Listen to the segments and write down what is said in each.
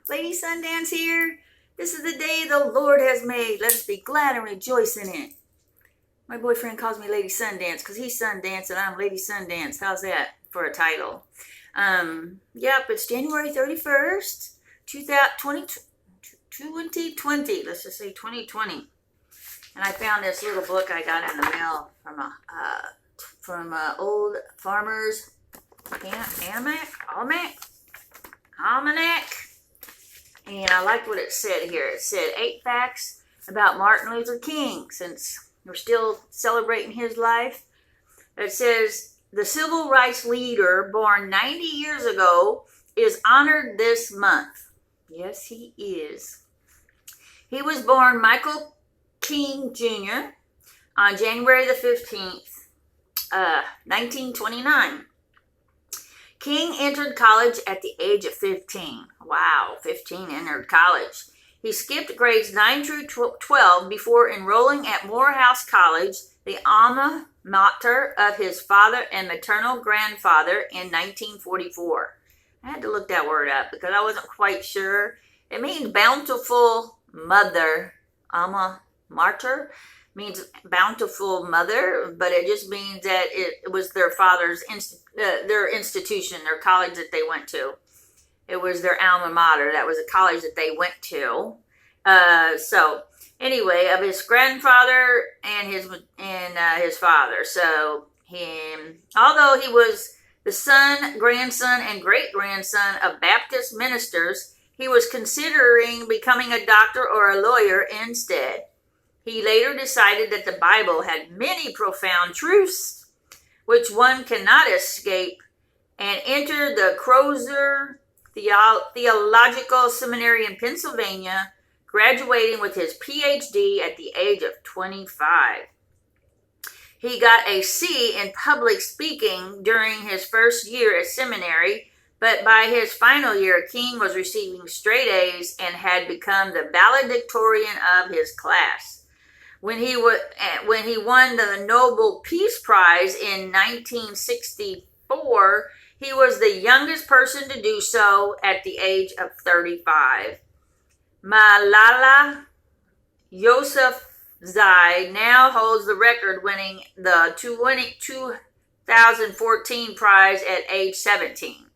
Lady Sundance here. This is the day the Lord has made. Let us be glad and rejoice in it. My boyfriend calls me Lady Sundance because he's Sundance and I'm Lady Sundance. How's that for a title? Yep, it's January 31st, 2020. Let's just say 2020. And I found this little book I got in the mail from old farmer's almanac. And I liked what it said here. It said 8 facts about Martin Luther King, since we're still celebrating his life. It says the civil rights leader born 90 years ago is honored this month. Yes, he is. He was born Michael King Jr. on January the 15th, 1929. King entered college at the age of 15. Wow, 15 entered college. He skipped grades 9 through 12 before enrolling at Morehouse College, the alma mater of his father and maternal grandfather, in 1944. I had to look that word up because I wasn't quite sure. It means bountiful mother. Alma mater means bountiful mother, but it just means that it was their father's their institution, their college that they went to. It was their alma mater. That was a college that they went to. So anyway, of his grandfather and his father. So although he was the son, grandson, and great-grandson of Baptist ministers, he was considering becoming a doctor or a lawyer instead. He later decided that the Bible had many profound truths which one cannot escape, and entered the Crozer Theological Seminary in Pennsylvania, graduating with his PhD at the age of 25. He got a C in public speaking during his first year at seminary, but by his final year, King was receiving straight A's and had become the valedictorian of his class. When he won the Nobel Peace Prize in 1964, he was the youngest person to do so at the age of 35. Malala Yousafzai now holds the record, winning the 2014 prize at age 17.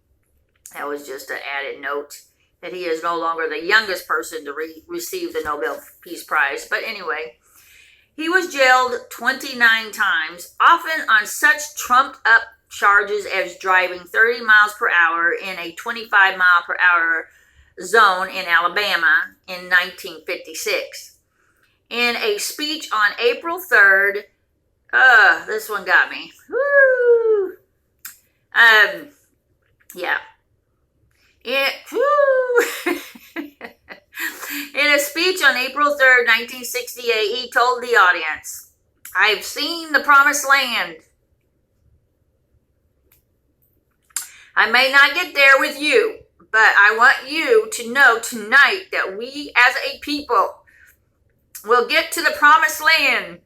That was just an added note that he is no longer the youngest person to receive the Nobel Peace Prize. But anyway, he was jailed 29 times, often on such trumped-up charges as driving 30 miles per hour in a 25-mile-per-hour zone in Alabama in 1956. In a speech on April 3rd, this one got me. Woo! Yeah. In a speech on April 3rd, 1968, he told the audience, "I've seen the promised land. I may not get there with you, but I want you to know tonight that we as a people will get to the promised land."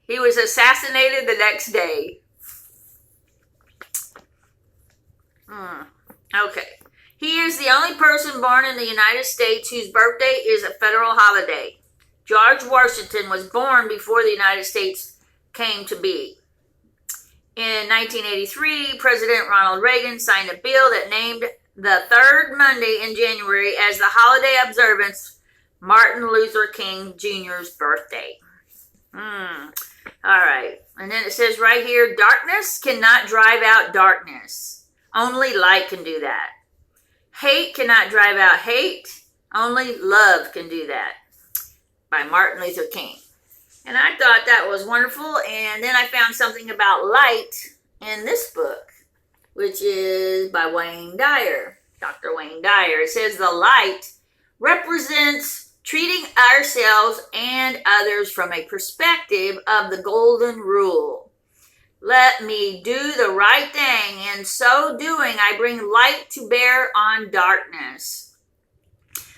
He was assassinated the next day. Okay. He is the only person born in the United States whose birthday is a federal holiday. George Washington was born before the United States came to be. In 1983, President Ronald Reagan signed a bill that named the third Monday in January as the holiday observance Martin Luther King Jr.'s birthday. All right. And then it says right here, darkness cannot drive out darkness. Only light can do that. Hate cannot drive out hate. Only love can do that. By Martin Luther King. And I thought that was wonderful. And then I found something about light in this book, which is by Wayne Dyer, Dr. Wayne Dyer. It says the light represents treating ourselves and others from a perspective of the golden rule. Let me do the right thing. In so doing, I bring light to bear on darkness.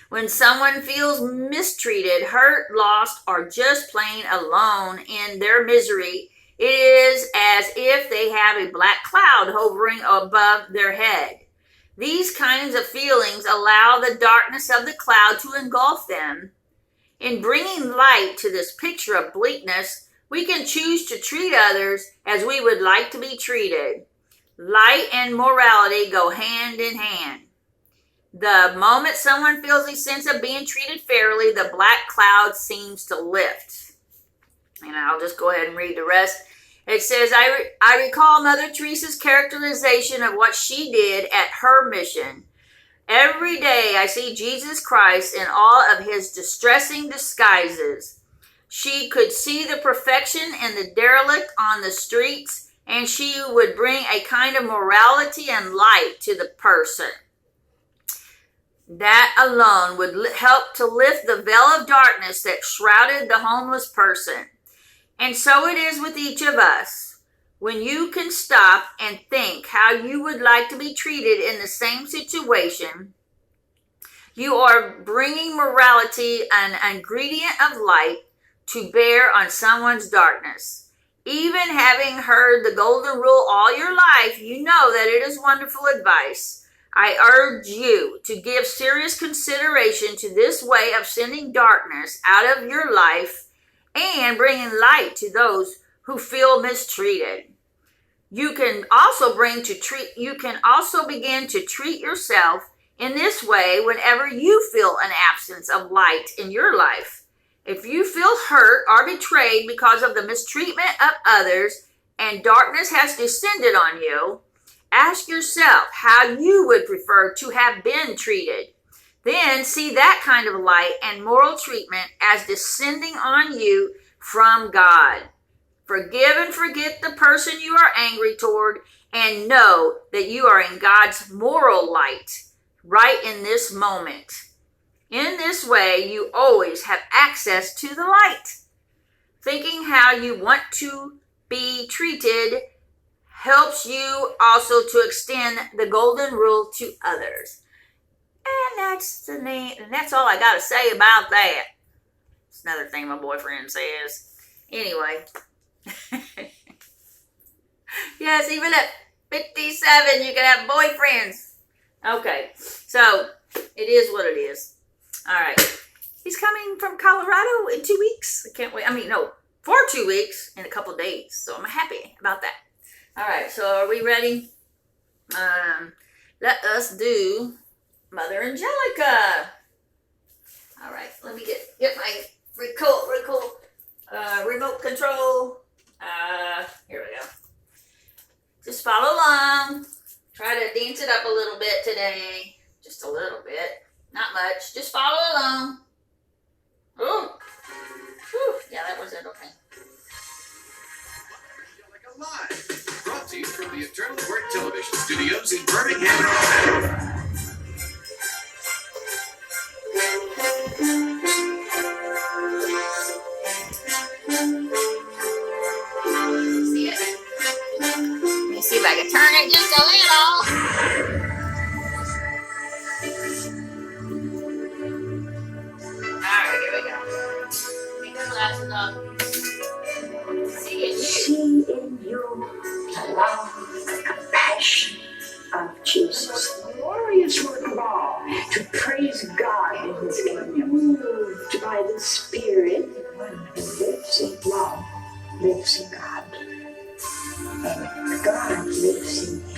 When someone feels mistreated, hurt, lost, or just plain alone in their misery, it is as if they have a black cloud hovering above their head. These kinds of feelings allow the darkness of the cloud to engulf them. In bringing light to this picture of bleakness, we can choose to treat others as we would like to be treated. Light and morality go hand in hand. The moment someone feels a sense of being treated fairly, the black cloud seems to lift. And I'll just go ahead and read the rest. It says, I recall Mother Teresa's characterization of what she did at her mission. Every day I see Jesus Christ in all of his distressing disguises. She could see the perfection in the derelict on the streets, and she would bring a kind of morality and light to the person. That alone would help to lift the veil of darkness that shrouded the homeless person. And so it is with each of us. When you can stop and think how you would like to be treated in the same situation, you are bringing morality, an ingredient of light, to bear on someone's darkness. Even having heard the golden rule all your life, you know that it is wonderful advice. I urge you to give serious consideration to this way of sending darkness out of your life and bringing light to those who feel mistreated. You can also begin to treat yourself in this way whenever you feel an absence of light in your life. If you feel hurt or betrayed because of the mistreatment of others and darkness has descended on you, ask yourself how you would prefer to have been treated. Then see that kind of light and moral treatment as descending on you from God. Forgive and forget the person you are angry toward, and know that you are in God's moral light right in this moment. In this way, you always have access to the light. Thinking how you want to be treated helps you also to extend the golden rule to others. And that's all I got to say about that. It's another thing my boyfriend says. Anyway. Yes, even at 57, you can have boyfriends. Okay, so it is what it is. All right. He's coming from Colorado in 2 weeks. I can't wait. For 2 weeks in a couple of days. So I'm happy about that. All right, so are we ready? Let us do Mother Angelica. All right, let me get my remote control. Here we go. Just follow along. Try to dance it up a little bit today. Just a little bit. Not much. Just follow along. Oh. Whew. Yeah, that wasn't okay. Live, brought to you from the Eternal Word Television Studios in Birmingham. See it? Let me see if I can turn it just a little. Alright, here we go. Take the glasses off. See in you the love and compassion of Jesus, the glorious work of all, to praise God in his kingdom, moved by the Spirit. One who lives in love lives in God, and God lives in him.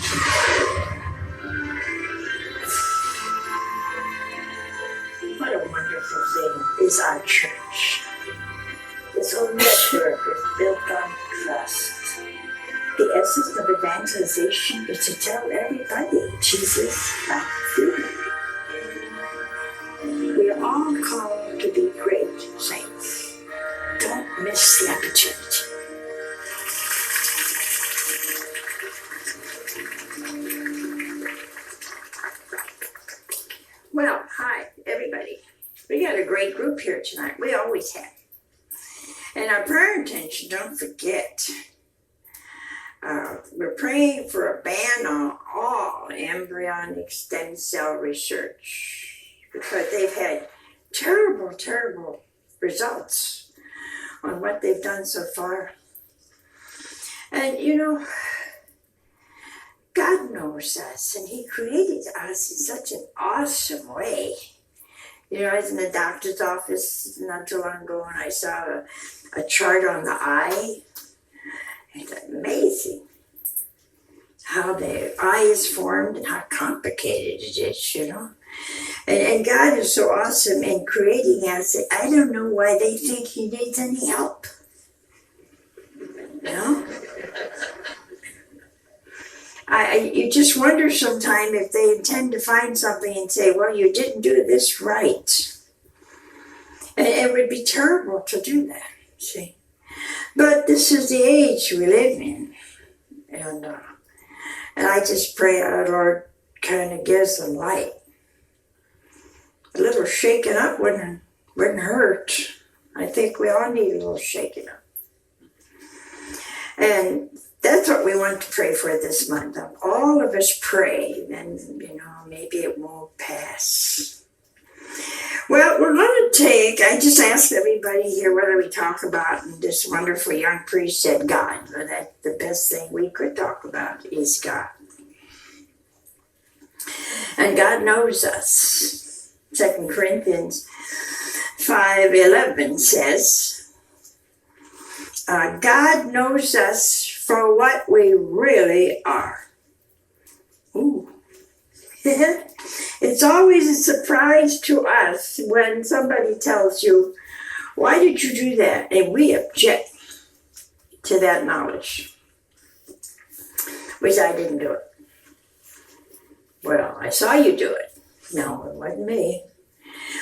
What a wonderful thing is our church. This whole network is built on trust. The essence of evangelization is to tell everybody Jesus like you. We are all called to be great saints. Don't miss the opportunity. Well, hi, everybody. We got a great group here tonight. We always have. And our prayer intention, don't forget, we're praying for a ban on all embryonic stem cell research because they've had terrible, terrible results on what they've done so far. And, God knows us, and He created us in such an awesome way. You know, I was in the doctor's office not too long ago, and I saw a chart on the eye. It's amazing how the eye is formed and how complicated it is, you know. And God is so awesome in creating us that I don't know why they think He needs any help. You know? You just wonder sometime if they intend to find something and say, well, you didn't do this right. And it would be terrible to do that, see. But this is the age we live in. And I just pray our Lord kind of gives them light. A little shaking up wouldn't hurt. I think we all need a little shaking up. And that's what we want to pray for this month. All of us pray, and maybe it won't pass. Well, we're going to I just asked everybody here whether we talk about, and this wonderful young priest said God. Well, that's the best thing we could talk about is God. And God knows us. 2 Corinthians 5:11 says, God knows us for what we really are. Ooh. It's always a surprise to us when somebody tells you, why did you do that? And we object to that knowledge. Which I didn't do it. Well, I saw you do it. No, it wasn't me.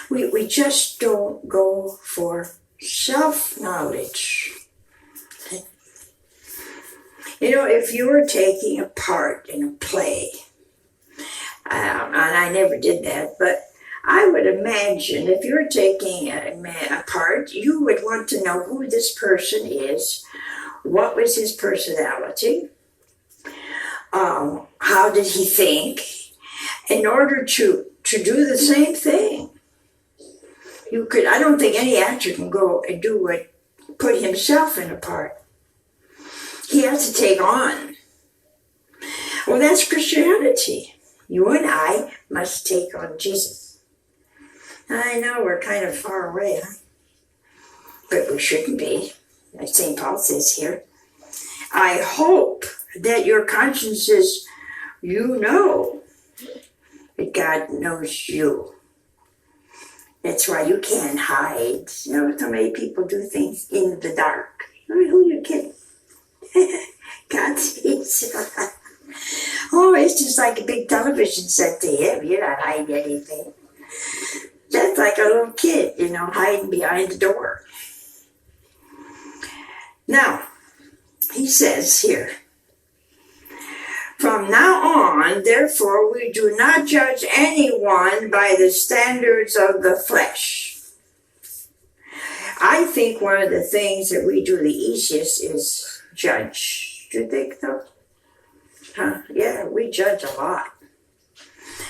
We just don't go for self-knowledge. You know, if you were taking a part in a play, and I never did that, but I would imagine if you're taking a part, you would want to know who this person is, what was his personality, how did he think, in order to do the same thing. I don't think any actor can go and put himself in a part. He has to take on. Well, that's Christianity. You and I must take on Jesus. I know we're kind of far away, huh? But we shouldn't be, as St. Paul says here. I hope that your consciences, you know that God knows you. That's why you can't hide. You know, so many people do things in the dark. I mean, who are you kidding? God sees. Oh, it's just like a big television set to him. You're not hiding anything. That's like a little kid, hiding behind the door. Now, he says here, from now on, therefore, we do not judge anyone by the standards of the flesh. I think one of the things that we do the easiest is judge. Do you think so? Huh? Yeah, we judge a lot.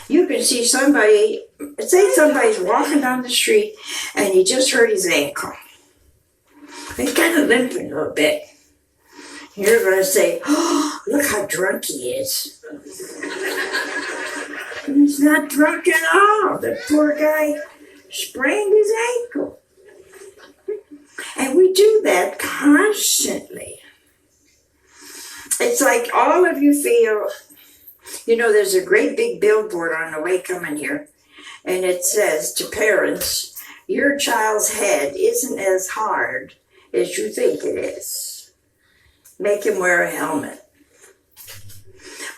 You can see say somebody's walking down the street and he just hurt his ankle. He's kind of limping a little bit. You're going to say, oh, look how drunk he is. He's not drunk at all. The poor guy sprained his ankle. And we do that constantly. It's like all of you feel, there's a great big billboard on the way coming here, and it says to parents, your child's head isn't as hard as you think it is. Make him wear a helmet.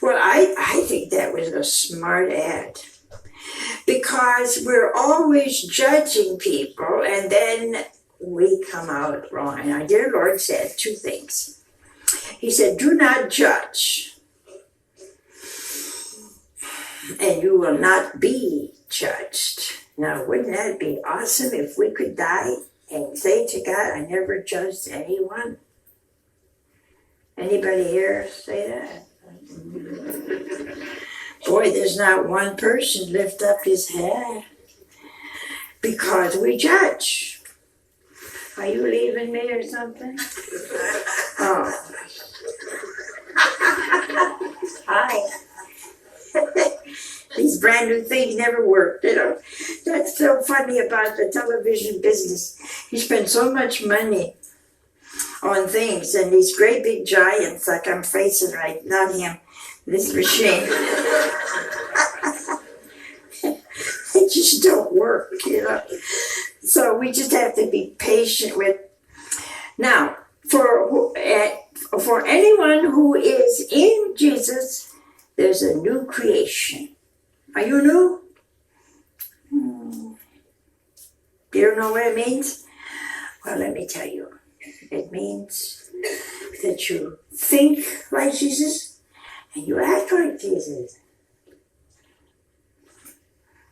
Well, I think that was a smart ad, because we're always judging people and then we come out wrong. And our dear Lord said two things. He said, do not judge, and you will not be judged. Now, wouldn't that be awesome if we could die and say to God, I never judged anyone? Anybody here say that? Boy, there's not one person lift up his head because we judge. Are you leaving me or something? Oh. Hi. These brand new things never work, you know. That's so funny about the television business. You spend so much money on things and these great big giants like I'm facing right, not him, this machine. They just don't work, you know. So we just have to be patient with. Now, for anyone who is in Jesus, there's a new creation. Are you new? You don't know what it means? Well, let me tell you. It means that you think like Jesus and you act like Jesus.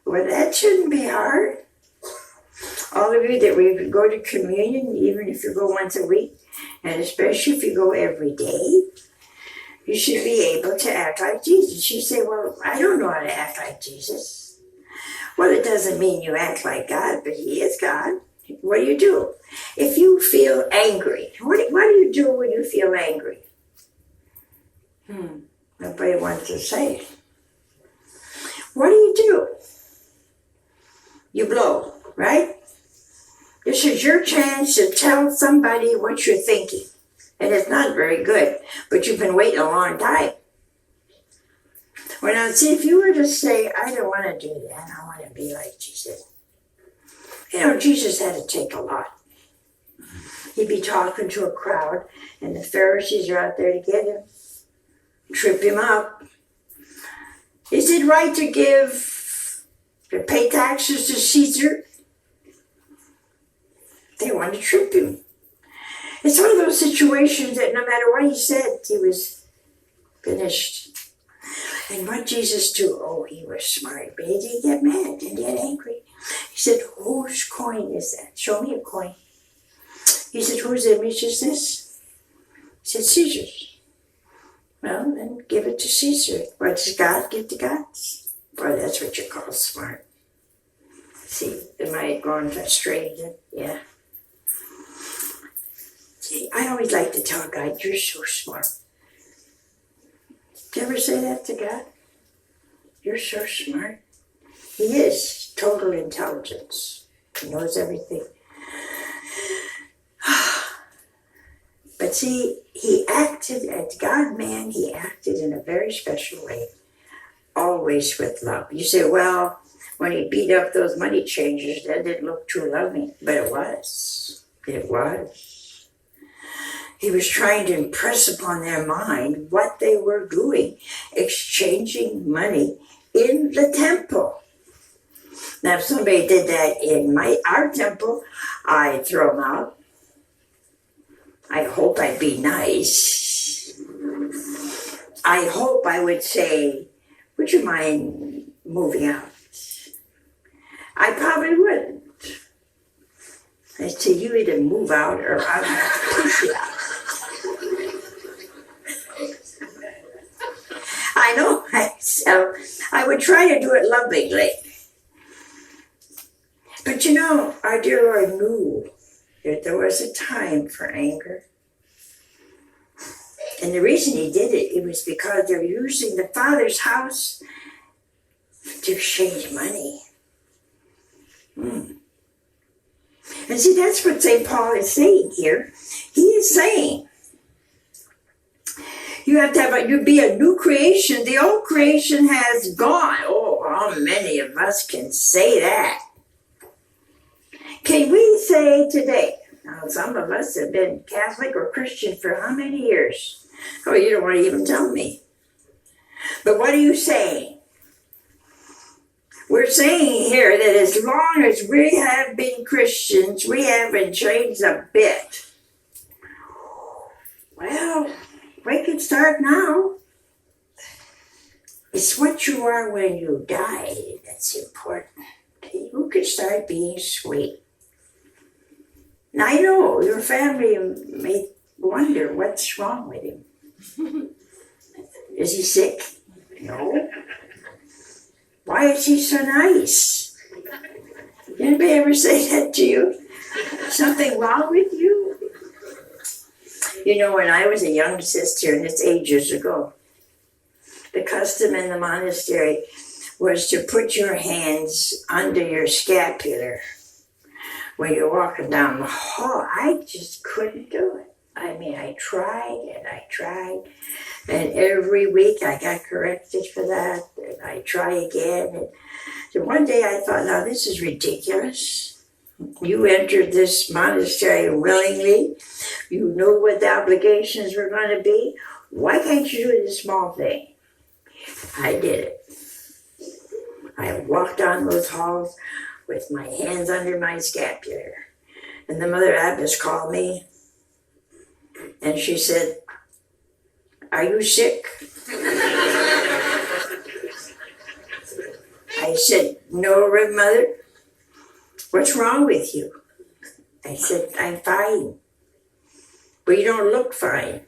Well, that shouldn't be hard. All of you that we go to communion, even if you go once a week, and especially if you go every day, you should be able to act like Jesus. You say, well, I don't know how to act like Jesus. Well, it doesn't mean you act like God, but He is God. What do you do? If you feel angry, what do you do when you feel angry? Nobody wants to say it. What do? You blow, right? This is your chance to tell somebody what you're thinking. And it's not very good, but you've been waiting a long time. Well, now, see, if you were to say, I don't want to do that, I want to be like Jesus. You know, Jesus had to take a lot. He'd be talking to a crowd, and the Pharisees are out there to get him, trip him up. Is it right to pay taxes to Caesar? They want to trip him. It's one of those situations that no matter what he said, he was finished. And what Jesus do? Oh, he was smart, but he didn't get mad, didn't get angry. He said, whose coin is that? Show me a coin. He said, whose image is this? He said, Caesar's. Well, then give it to Caesar. What does God give to God? Boy, that's what you call smart. See, am I going straight again? Yeah. See, I always like to tell God, you're so smart. Do you ever say that to God? You're so smart. He is total intelligence. He knows everything. But see, he acted as God-man, he acted in a very special way. Always with love. You say, well, when he beat up those money changers, that didn't look too loving. But it was. It was. He was trying to impress upon their mind what they were doing, exchanging money in the temple. Now, if somebody did that in our temple, I'd throw them out. I hope I'd be nice. I hope I would say, would you mind moving out? I probably wouldn't. I'd say, you either move out or I'll have to push you out. I know myself. I would try to do it lovingly. But you know, our dear Lord knew that there was a time for anger. And the reason he did it, it was because they were using the Father's house to exchange money. And see, that's what St. Paul is saying here. He is saying, you have to you be a new creation. The old creation has gone. Oh, how many of us can say that? Can we say today, now some of us have been Catholic or Christian for how many years? Oh, you don't want to even tell me. But what are you saying? We're saying here that as long as we have been Christians, we haven't changed a bit. Well, we can start now. It's what you are when you die that's important. You can start being sweet. Now, I know your family may wonder what's wrong with him. Is he sick? No. Why is he so nice? Did anybody ever say that to you? Something wrong with you? You know, when I was a young sister, and it's ages ago, the custom in the monastery was to put your hands under your scapular when you're walking down the hall. I just couldn't do it. I mean, I tried and I tried, and every week I got corrected for that, and I try again. And so one day I thought, now this is ridiculous. You entered this monastery willingly. You knew what the obligations were going to be. Why can't you do this small thing? I did it. I walked down those halls with my hands under my scapular. And the mother abbess called me and she said, "Are you sick?" I said, "No, Rev Mother. What's wrong with you?" I said, "I'm fine." "But you don't look fine."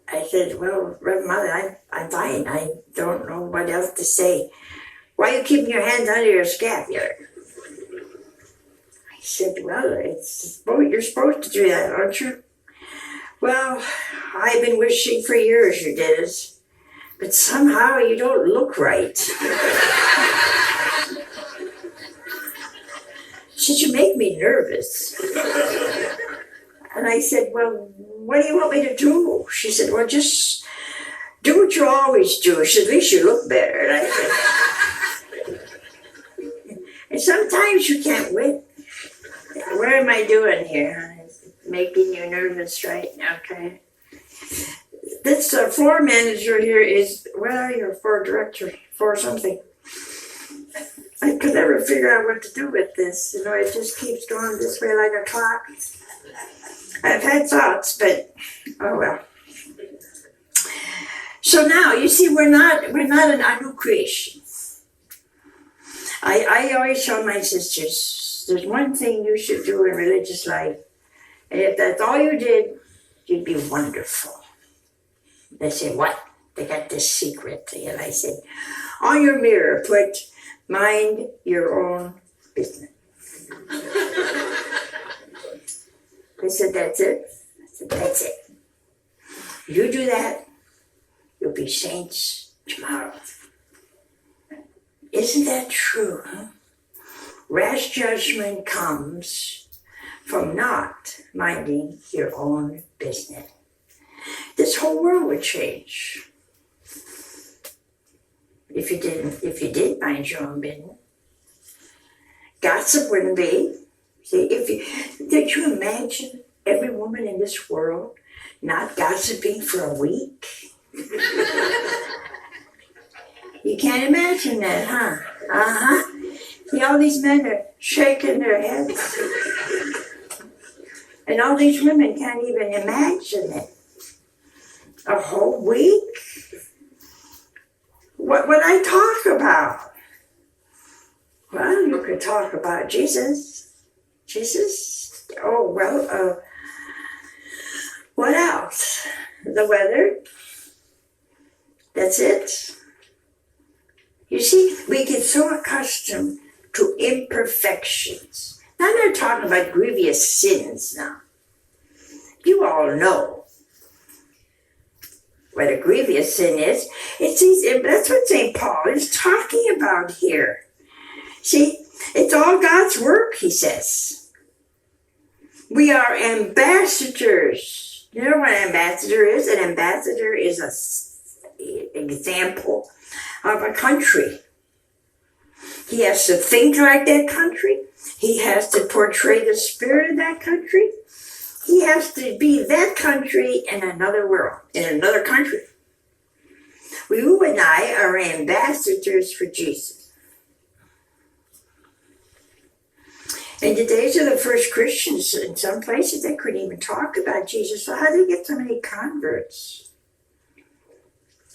I said, "Well, Rev Mother, I'm fine. I don't know what else to say. Why are you keeping your hands under your scapular?" I said, "Well, you're supposed to do that, aren't you?" "Well, I've been wishing for years you did it, but somehow you don't look right." She said, "You make me nervous." And I said, "Well, what do you want me to do?" She said, "Well, just do what you always do. She said, "At least you look better." And I said, and sometimes you can't win. What am I doing here? Making you nervous, right? Okay. This floor manager here is, well, you're floor director for something. I could never figure out what to do with this. You know, it just keeps going this way like a clock. I've had thoughts, but oh well. So now you see, we're not a new creation. I always tell my sisters, there's one thing you should do in religious life, and if that's all you did, you'd be wonderful. They say, "What?" They got this secret thing, and I said, on your mirror, put "Mind your own business." They said, "That's it?" I said, "That's it. You do that, you'll be saints tomorrow." Isn't that true, huh? Rash judgment comes from not minding your own business. This whole world would change if you did mind your own business. Gossip wouldn't be. See, did you imagine every woman in this world not gossiping for a week? You can't imagine that, huh? Uh-huh. See, all these men are shaking their heads. And all these women can't even imagine it. A whole week? What would I talk about? Well, you could talk about Jesus. Jesus? Oh, well, what else? The weather? That's it? You see, we get so accustomed to imperfections. Now, I'm not talking about grievous sins now. You all know what a grievous sin is. That's what St. Paul is talking about here. See, it's all God's work, he says. We are ambassadors. You know what an ambassador is? An ambassador is an example of a country. He has to think like that country. He has to portray the spirit of that country. He has to be that country in another world, in another country. You and I are ambassadors for Jesus. In the days of the first Christians, in some places, they couldn't even talk about Jesus. So how did they get so many converts?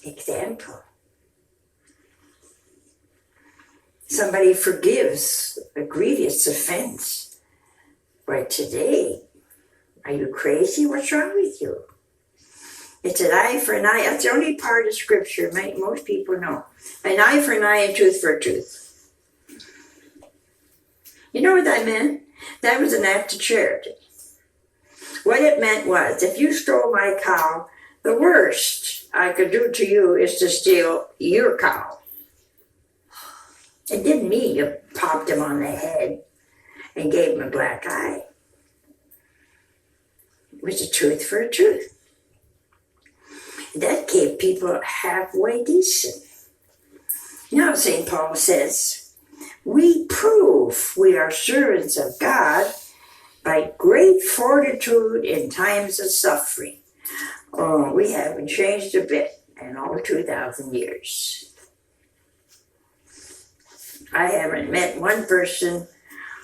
Example. Somebody forgives a grievous offense. But today, are you crazy? What's wrong with you? It's an eye for an eye. That's the only part of Scripture most people know. An eye for an eye and tooth for a tooth. You know what that meant? That was an act of charity. What it meant was, if you stole my cow, the worst I could do to you is to steal your cow. It didn't mean you popped him on the head and gave him a black eye. It was a tooth for a tooth. That gave people halfway decent. Now St. Paul says, we prove we are servants of God by great fortitude in times of suffering. Oh, we haven't changed a bit in all 2,000 years. I haven't met one person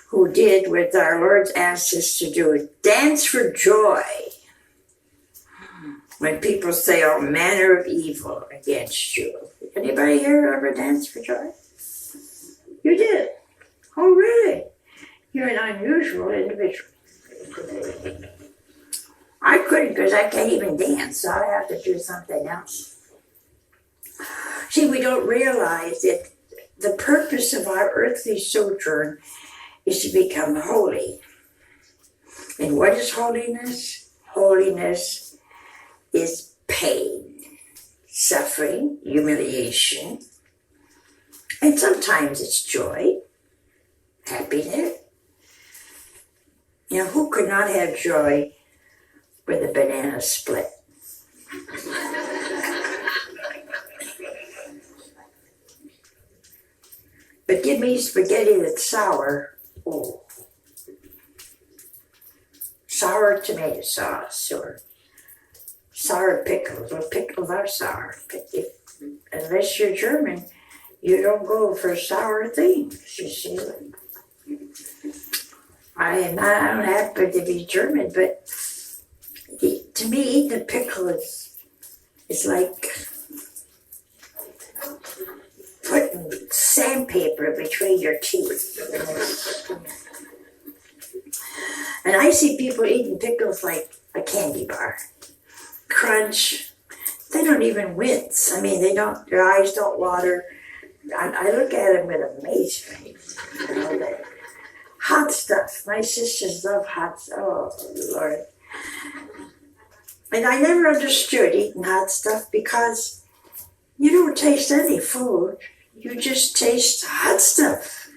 who did what our Lord asked us to do, dance for joy. When people say all manner of evil against you. Anybody here ever dance for joy? You did? Oh, really? You're an unusual individual. I couldn't because I can't even dance, so I have to do something else. See, we don't realize that the purpose of our earthly sojourn is to become holy. And what is holiness? Holiness is pain, suffering, humiliation, and sometimes it's joy, happiness. You know, who could not have joy with a banana split? But give me spaghetti that's sour. Oh. Sour tomato sauce or sour pickles. Well, pickles are sour. Unless you're German, you don't go for sour things, you see. I don't happen to be German, but to me, eating a pickle is like putting sandpaper between your teeth. And I see people eating pickles like a candy bar. Crunch. They don't even wince. I mean, their eyes don't water. I look at them with amazement. You know, that hot stuff. My sisters love hot stuff. Oh, Lord. And I never understood eating hot stuff because you don't taste any food. You just taste hot stuff.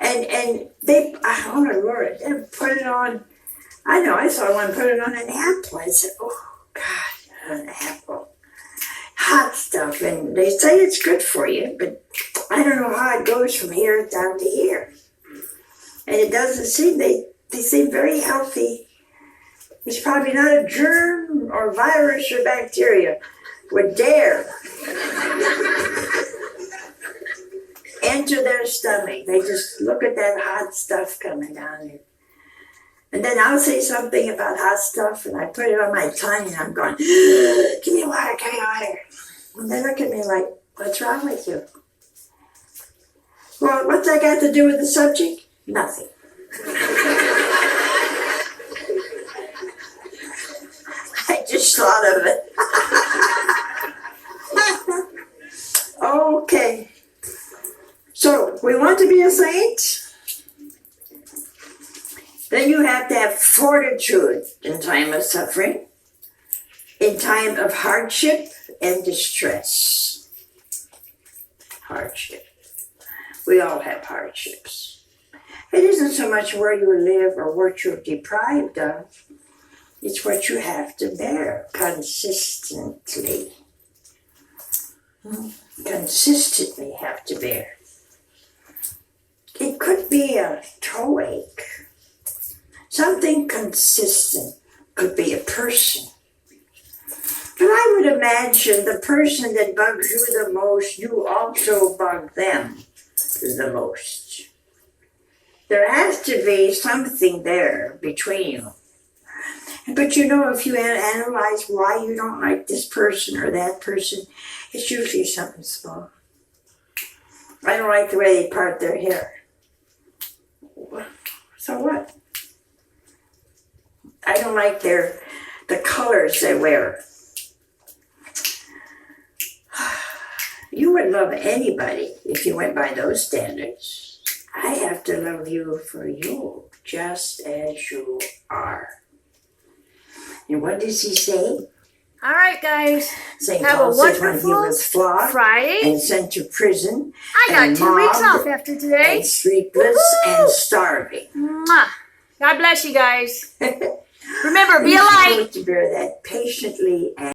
And they, oh my Lord, they put it on. I know, I saw one put it on an apple. I said, oh, God, an apple. Hot stuff. And they say it's good for you, but I don't know how it goes from here down to here. And it doesn't seem, they seem very healthy. It's probably not a germ or virus or bacteria would dare enter their stomach. They just look at that hot stuff coming down there. And then I'll say something about hot stuff and I put it on my tongue and I'm going, give me water, give me water. And they look at me like, what's wrong with you? Well, what's that got to do with the subject? Nothing. I just thought of it. Okay. So, we want to be a saint? Then you have to have fortitude in time of suffering, in time of hardship and distress. Hardship. We all have hardships. It isn't so much where you live or what you're deprived of. It's what you have to bear consistently. Consistently have to bear. It could be a toe ache. Something consistent. Could be a person. But I would imagine the person that bugs you the most, you also bug them the most. There has to be something there between you. But you know, if you analyze why you don't like this person or that person, it's usually something small. I don't like the way they part their hair. So what? I don't like the colors they wear. You wouldn't love anybody if you went by those standards. I have to love you for you, just as you are. And what does he say? All right, guys. St. Have Paul a said when he wonderful was flogged Friday. and sent to prison I got and 2 weeks mobbed off after today. and sleepless Woohoo! and starving. Mwah. God bless you guys. Remember, be a We're light. supposed to bear that patiently and